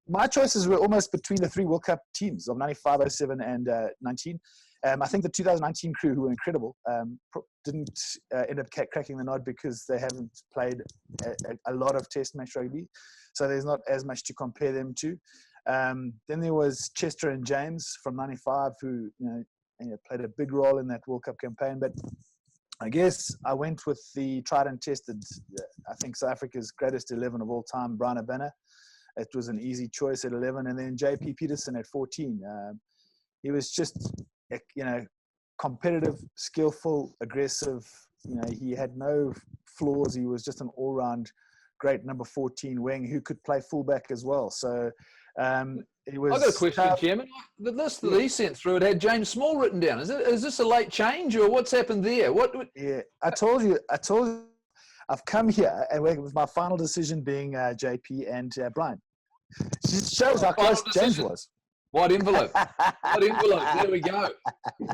My choices were almost between the 3 World Cup teams of 95, 07, and 19. I think the 2019 crew, who were incredible, didn't end up cracking the nod because they haven't played a lot of Test match rugby. So there's not as much to compare them to. Then there was Chester and James from 95, who played a big role in that World Cup campaign. But I guess I went with the tried and tested, I think South Africa's greatest 11 of all time, Brian Abana. It was an easy choice at 11. And then JP Peterson at 14. He was just, competitive, skillful, aggressive. He had no flaws. He was just an all-round great number 14 wing who could play fullback as well. So it was. I've got a question, Chairman. The list that he sent through, it had James Small written down. Is this a late change, or what's happened there? Yeah, I told you. I've come here and with my final decision being JP and Brian. It shows how close James was. White envelope. White envelope. There we go.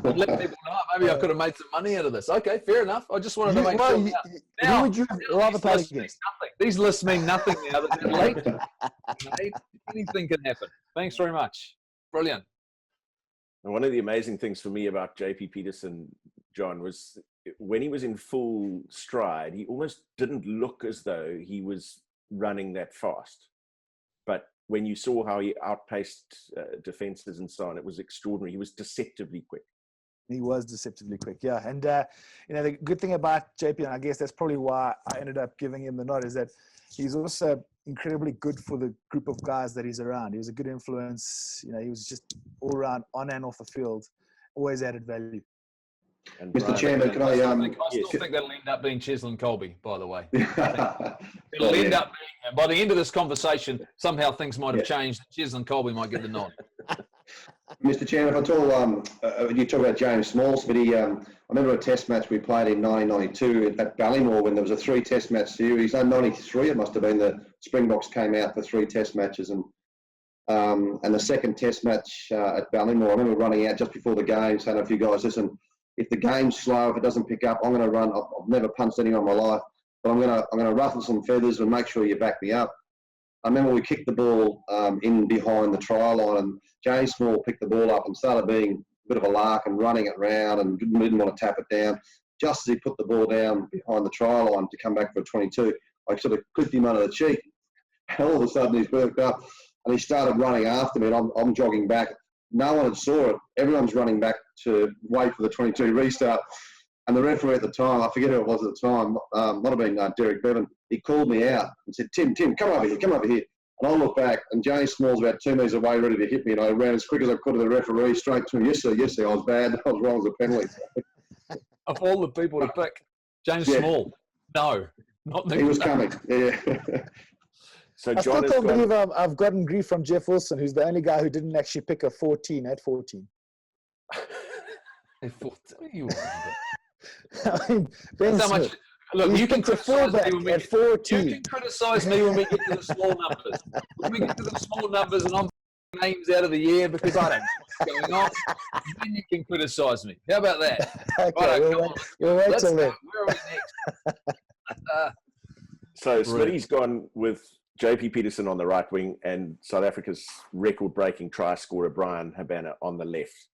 Let people know. Maybe I could have made some money out of this. Okay, fair enough. I just wanted to make sure. Who would you rather play against? These lists mean nothing now. They're late. Anything can happen. Thanks very much. Brilliant. And one of the amazing things for me about JP Peterson, John, was when he was in full stride, he almost didn't look as though he was running that fast. But when you saw how he outpaced defenses and so on, it was extraordinary. He was deceptively quick. He was deceptively quick, yeah. And, the good thing about JP, and I guess that's probably why I ended up giving him the nod, is that he's also incredibly good for the group of guys that he's around. He was a good influence. He was just all around, on and off the field, always added value. And Mr. Chairman, can I still think that'll end up being Cheslin Colby, by the way. It'll end up being, by the end of this conversation, somehow things might have changed. Cheslin Colby might get the nod. Mr. Chairman, if I talk, you talk about James Smalls, but I remember a test match we played in 1992 at Ballymore when there was a 3 test match series. In 93, it must have been, the Springboks came out for 3 test matches, and the second test match at Ballymore, I remember running out just before the game saying to a few guys, listen, if the game's slow, if it doesn't pick up, I'm going to run. I've never punched anyone in my life, but I'm going to ruffle some feathers and make sure you back me up. I remember we kicked the ball in behind the try line, and James Small picked the ball up and started being a bit of a lark and running it round and didn't want to tap it down. Just as he put the ball down behind the try line to come back for a 22, I sort of clipped him under the cheek. And all of a sudden he's perked up and he started running after me, and I'm jogging back. No one had saw it. Everyone's running back to wait for the 22 restart. And the referee at the time, I forget who it was at the time, might have been Derek Bevan, he called me out and said, Tim, come over here. And I look back, and James Small's about 2 metres away, ready to hit me, and I ran as quick as I could to the referee, straight to him. Yes, sir, I was bad. I was wrong as a penalty. Of all the people to pick, James Small, no, not the. He was coming, yeah. So I still can't believe I've gotten grief from Jeff Wilson, who's the only guy who didn't actually pick a 14 at 14. You I mean, Ben so much. Smith, Look, you can criticize me when we at 14. You can criticize me when we get to the small numbers. When we get to the small numbers and I'm names out of the air because I don't know what's going on, then you can criticize me. How about that? Okay, we'll wait till then. Where are we next? So Smitty's gone with JP Peterson on the right wing and South Africa's record-breaking try scorer Brian Habana on the left.